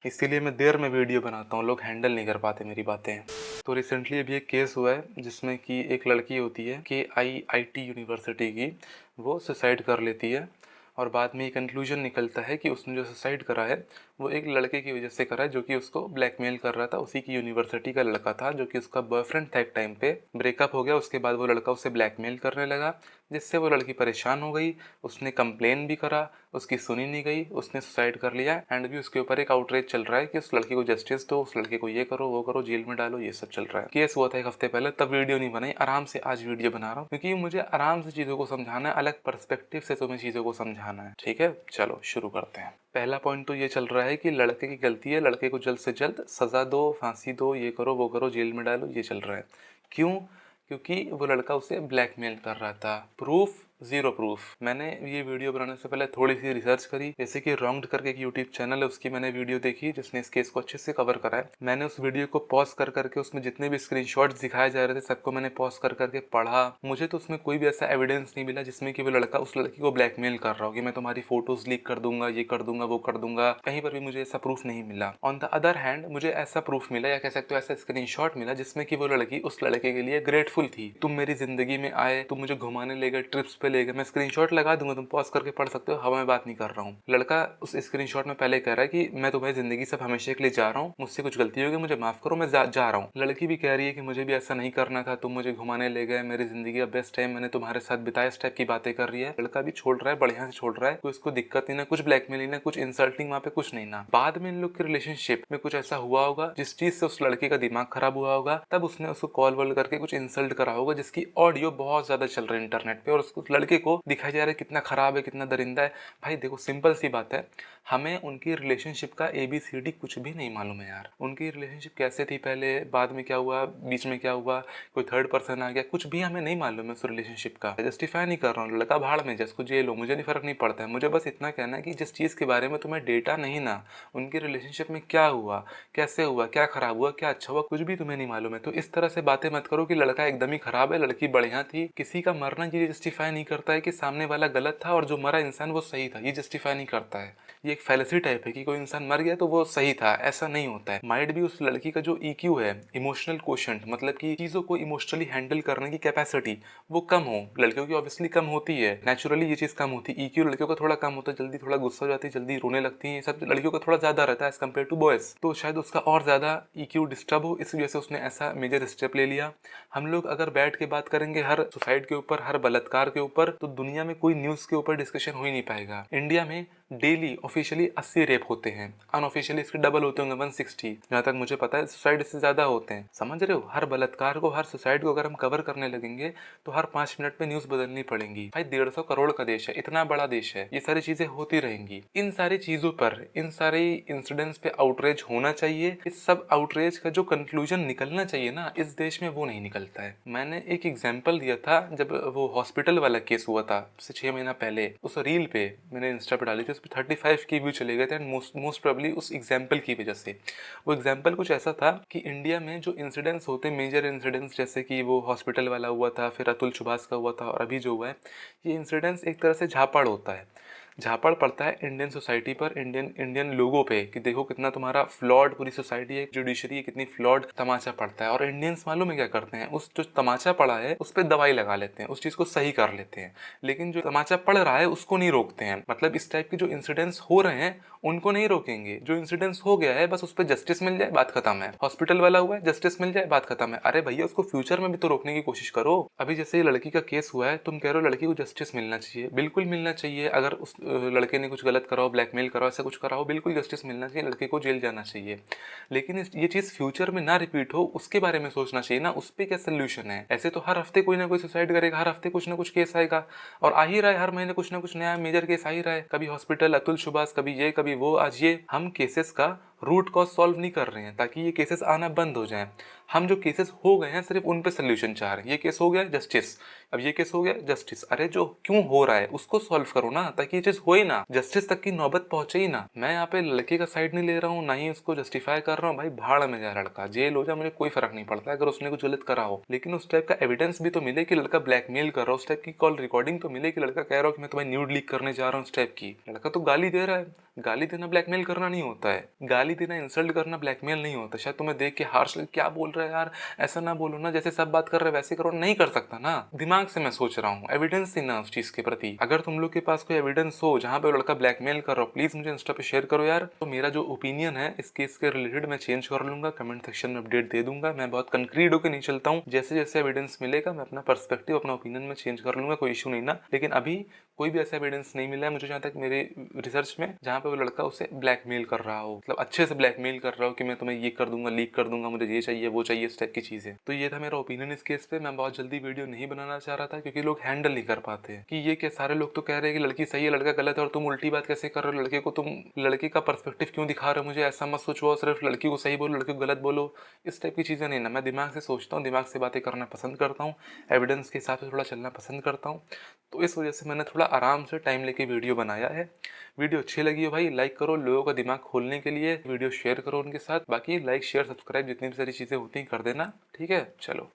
इसीलिए मैं देर में वीडियो बनाता हूँ, लोग हैंडल नहीं कर पाते मेरी बातें। तो रिसेंटली अभी एक केस हुआ है जिसमें कि एक लड़की होती है KIIT यूनिवर्सिटी की, वो सुसाइड कर लेती है और बाद में ये कंक्लूजन निकलता है कि उसने जो सुसाइड करा है वो एक लड़के की वजह से करा है जो कि उसको ब्लैकमेल कर रहा था। उसी की यूनिवर्सिटी का लड़का था जो कि उसका बॉयफ्रेंड था। एक टाइम पे ब्रेकअप हो गया, उसके बाद वो लड़का उसे ब्लैकमेल करने लगा, जिससे वो लड़की परेशान हो गई। उसने कंप्लेन भी करा, उसकी सुनी नहीं गई, उसने सुसाइड कर लिया। एंड भी उसके ऊपर एक आउटरीच चल रहा है कि उस लड़की को जस्टिस दो, उस लड़के को ये करो वो करो, जेल में डालो, ये सब चल रहा है। केस हुआ था एक हफ्ते पहले, तब वीडियो नहीं बनाई, आराम से आज वीडियो बना रहा हूँ क्योंकि मुझे आराम से चीज़ों को समझाना है, अलग पर्सपेक्टिव से तुम्हें चीज़ों को समझाना है। ठीक है, चलो शुरू करते हैं। पहला पॉइंट तो ये चल रहा है कि लड़के की गलती है, लड़के को जल्द से जल्द सज़ा दो, फांसी दो, ये करो वो करो, जेल में डालो, ये चल रहा है। क्यों? क्योंकि वो लड़का उसे ब्लैकमेल कर रहा था। प्रूफ? Zero proof. मैंने ये वीडियो बनाने से पहले थोड़ी सी रिसर्च करी, जैसे कि रॉन्ग्ड करके एक यूट्यूब चैनल है, उसकी मैंने वीडियो देखी जिसने इस केस को अच्छे से कवर करा है। मैंने उस वीडियो को पॉज कर करके उसमें जितने भी स्क्रीनशॉट्स दिखाए जा रहे थे सबको मैंने पॉज कर करके पढ़ा। मुझे तो उसमें कोई भी ऐसा एविडेंस नहीं मिला जिसमें कि वो लड़का उस लड़की को ब्लैकमेल कर रहा हो कि मैं तुम्हारी फोटोज लीक कर दूंगा, ये कर दूंगा, वो कर दूंगा। कहीं पर भी मुझे ऐसा प्रूफ नहीं मिला। ऑन द अदर हैंड मुझे ऐसा प्रूफ मिला, या कह सकते हो ऐसा स्क्रीनशॉट मिला, जिसमें कि वो लड़की उस लड़के के लिए ग्रेटफुल थी। तुम मेरी जिंदगी में आए, तुम मुझे घुमाने ले गए, ट्रिप्स पे ले गए। मैं स्क्रीनशॉट लगा दूंगा, तुम पॉज करके पढ़ सकते हो, हवा में बात नहीं कर रहा हूँ। लड़का उस स्क्रीनशॉट में पहले कह रहा है कि मैं तुम्हारी जिंदगी से हमेशा के लिए जा रहा हूँ, मुझसे कुछ गलती होगी, मुझे माफ करो, मैं जा रहा हूँ। लड़की भी कह रही है कि मुझे भी ऐसा नहीं करना था, तुम मुझे घुमाने ले गए, मेरी जिंदगी का बेस्ट टाइम मैंने तुम्हारे साथ बिताया, इस टाइप की बातें कर रही है। लड़का भी छोड़ रहा है, बढ़िया से छोड़ रहा है, कोई इसको दिक्कत नहीं ना, कुछ ब्लैकमेलिंग ना, कुछ इंसल्टिंग वहाँ पे कुछ नहीं ना। बाद में इन लोग के रिलेशनशिप में कुछ ऐसा हुआ होगा जिस चीज से उस लड़के का दिमाग खराब हुआ होगा, तब उसने उसको कॉल वॉल करके कुछ इंसल्ट करा होगा, जिसकी ऑडियो बहुत ज्यादा चल रही है इंटरनेट पे, और उसको लड़के को दिखाया जा रहा है कितना खराब है, कितना दरिंदा है। भाई देखो, सिंपल सी बात है, हमें उनकी रिलेशनशिप का ABCD कुछ भी नहीं मालूम है यार। उनकी रिलेशनशिप कैसे थी पहले, बाद में क्या हुआ, बीच में क्या हुआ, कोई थर्ड पर्सन आ गया, कुछ भी हमें नहीं मालूम है उस रिलेशनशिप का। जस्टिफाई नहीं कर रहा हूँ, लड़का भाड़ में जिसको जेल हो, मुझे नहीं फर्क नहीं पड़ता है। मुझे बस इतना कहना है कि जिस चीज़ के बारे में तुम्हें डेटा नहीं ना, उनकी रिलेशनशिप में क्या हुआ, कैसे हुआ, क्या खराब हुआ, क्या अच्छा हुआ, कुछ भी तुम्हें नहीं मालूम है, तो इस तरह से बातें मत करो कि लड़का एकदम ही खराब है, लड़की बढ़िया थी। किसी का मरना ये जस्टिफाई नहीं करता है कि सामने वाला गलत था और जो मरा इंसान वो सही था, ये जस्टिफाई नहीं करता है। ये एक फैलेसी टाइप है कि कोई इंसान मर गया तो वो सही था, ऐसा नहीं होता है। माइट भी उस लड़की का जो EQ है, इमोशनल क्वोशंट, मतलब कि चीज़ों को इमोशनली हैंडल करने की कैपेसिटी, वो कम हो। लड़कियों की ऑब्वियसली कम होती है, नेचुरली ये चीज़ कम होती है। EQ लड़कियों का थोड़ा कम होता है, जल्दी थोड़ा गुस्सा हो जाती है, जल्दी रोने लगती है, ये सब लड़कियों का थोड़ा ज़्यादा रहता है एज कम्पेयर टू बॉयज़। तो शायद उसका और ज़्यादा EQ डिस्टर्ब हो, इस वजह से उसने ऐसा मेजर स्टेप ले लिया। हम लोग अगर बैठ के बात करेंगे हर सुसाइड के ऊपर, हर बलात्कार के ऊपर, तो दुनिया में कोई न्यूज़ के ऊपर डिस्कशन हो ही नहीं पाएगा। इंडिया में डेली ऑफिशियली 80 रेप होते हैं, अनऑफिशियली इसके डबल होते होंगे, 160 जहाँ तक मुझे पता है। सुसाइड इससे ज़्यादा होते हैं, समझ रहे हो। हर बलात्कार को, हर सुसाइड को अगर हम कवर करने लगेंगे तो हर 5 मिनट पे न्यूज़ बदलनी पड़ेगी। भाई 150 करोड़ का देश है, इतना बड़ा देश है, ये सारी चीज़ें होती रहेंगी। इन सारी चीज़ों पर, इन सारे इंसिडेंट्स पे आउटरीच होना चाहिए। इस सब आउटरीच का जो कंक्लूजन निकलना चाहिए ना, इस देश में वो नहीं निकलता है। मैंने एक एग्जाम्पल दिया था जब वो हॉस्पिटल वाला केस हुआ था 6 महीना पहले, उस रील पे मैंने इंस्टा पे डाली थी, 35 के व्यू चले गए थे, एंड मोस्ट प्रोबेबली उस एग्जाम्पल की वजह से। वो एग्जाम्पल कुछ ऐसा था कि इंडिया में जो इंसिडेंट्स होते हैं, मेजर इंसिडेंट्स, जैसे कि वो हॉस्पिटल वाला हुआ था, फिर अतुल सुभाष का हुआ था, और अभी जो हुआ है, ये इंसिडेंट्स एक तरह से झापड़ होता है, झापड़ पड़ता है इंडियन सोसाइटी पर, इंडियन लोगों पे, कि देखो कितना तुम्हारा फ्लॉड पूरी सोसाइटी है, जुडिशरी है कितनी फ्लॉड, तमाचा पड़ता है। और इंडियंस मालूम है क्या करते हैं, उस जो तमाचा पड़ा है उस पर दवाई लगा लेते हैं, उस चीज़ को सही कर लेते हैं, लेकिन जो तमाचा पड़ रहा है उसको नहीं रोकते हैं। मतलब इस टाइप के जो इंसिडेंट्स हो रहे हैं उनको नहीं रोकेंगे, जो इंसिडेंट्स हो गया है बस उस पर जस्टिस मिल जाए, बात खत्म है। हॉस्पिटल वाला हुआ है, जस्टिस मिल जाए, बात खत्म है। अरे भैया, उसको फ्यूचर में भी तो रोकने की कोशिश करो। अभी जैसे ये लड़की का केस हुआ है, तुम कह रहे हो लड़की को जस्टिस मिलना चाहिए, बिल्कुल मिलना चाहिए। अगर उस लड़के ने कुछ गलत करा हो, ब्लैकमेल करा हो, ऐसा कुछ करा हो, बिल्कुल जस्टिस मिलना चाहिए, लड़के को जेल जाना चाहिए। लेकिन ये चीज़ फ्यूचर में ना रिपीट हो, उसके बारे में सोचना चाहिए ना, उस पर क्या सोल्यूशन है। ऐसे तो हर हफ्ते कोई ना कोई सुसाइड करेगा, हर हफ्ते कुछ ना कुछ केस आएगा, और आ ही रहा है, हर महीने कुछ ना कुछ नया मेजर केस आ ही रहा है। कभी हॉस्पिटल, अतुल सुभाष, कभी ये कभी वो, आज ये। हम केसेस का रूट कॉज सॉल्व नहीं कर रहे हैं ताकि ये केसेस आना बंद हो जाएं। हम जो केसेस हो गए हैं सिर्फ उन पे सोल्यूशन चाह रहे हैं। ये केस हो गया जस्टिस, अब ये केस हो गया जस्टिस। अरे जो क्यों हो रहा है उसको सॉल्व करो ना, ताकि ये चीज हो ही ना, जस्टिस तक की नौबत पहुंचे ही ना। मैं यहाँ पे लड़के का साइड नहीं ले रहा हूँ, ना ही उसको जस्टिफाई कर रहा हूँ। भाई भाड़ में जाए लड़का, जेल हो जाए, मुझे कोई फर्क नहीं पड़ता अगर उसने कुछ गलत करा हो, लेकिन उस टाइप का एविडेंस भी तो मिले कि लड़का ब्लैकमेल कर रहा हो, उस टाइप की कॉल रिकॉर्डिंग तो मिले कि लड़का कह रहा हो कि मैं तुम्हें न्यूड लीक करने जा रहा हूँ। उस टाइप की लड़का तो गाली दे रहा है। गाली देना ब्लैकमेल करना नहीं होता है, गाली देना इंसल्ट करना ब्लैकमेल नहीं होता। शायद तुम्हें देख के हार्श क्या बोल रहा है यार, ऐसा ना बोलो ना, जैसे सब बात कर रहे वैसे करो, नहीं कर सकता ना। दिमाग से मैं सोच रहा हूँ, एविडेंस देना उस चीज के प्रति। अगर तुम लोग के पास कोई एविडेंस हो जहाँ पे लड़का ब्लैकमेल कर रहा हो, प्लीज मुझे इंस्टा पे शेयर करो यार। तो मेरा जो ओपिनियन है इस केस के रिलेटेड मैं चेंज कर लूंगा, कमेंट सेक्शन में अपडेट दे दूंगा। मैं बहुत कंक्रीट होकर नहीं चलता हूँ, जैसे जैसे एविडेंस मिलेगा मैं अपना पर्सपेक्टिव, अपना ओपिनियन में चेंज कर लूंगा, कोई इशू नहीं ना। लेकिन अभी कोई भी ऐसा एविडेंस नहीं मिला है मुझे जहाँ तक मेरे रिसर्च में, जहाँ पे वो लड़का उसे ब्लैकमेल कर रहा हो, मतलब अच्छे से ब्लैकमेल कर रहा हो कि मैं तुम्हें ये कर दूंगा, लीक कर दूंगा, मुझे ये चाहिए वो चाहिए, इस टाइप की चीजें। तो ये था मेरा ओपिनियन इस केस पे। मैं बहुत जल्दी वीडियो नहीं बनाना चाह रहा था क्योंकि लोग हैंडल नहीं कर पाते कि ये क्या, सारे लोग तो कह रहे हैं कि लड़की सही है लड़का गलत है, और तुम उल्टी बात कैसे कर रहे हो, लड़के को तुम लड़के का पर्सपेक्टिव क्यों दिखा रहे हो मुझे, ऐसा मत सोचो सिर्फ लड़की को सही बोलो लड़के को गलत बोलो, इस टाइप की चीजें नहीं ना। मैं दिमाग से सोचता हूँ, दिमाग से बातें करना पसंद करता हूँ, एविडेंस के हिसाब से थोड़ा चलना पसंद करता हूँ। तो इस वजह से मैंने थोड़ा आराम से टाइम लेके वीडियो बनाया है। वीडियो अच्छी लगी हो भाई लाइक करो, लोगों का दिमाग खोलने के लिए वीडियो शेयर करो उनके साथ। बाकी लाइक शेयर सब्सक्राइब जितनी भी सारी चीज़ें होती हैं कर देना, ठीक है। चलो।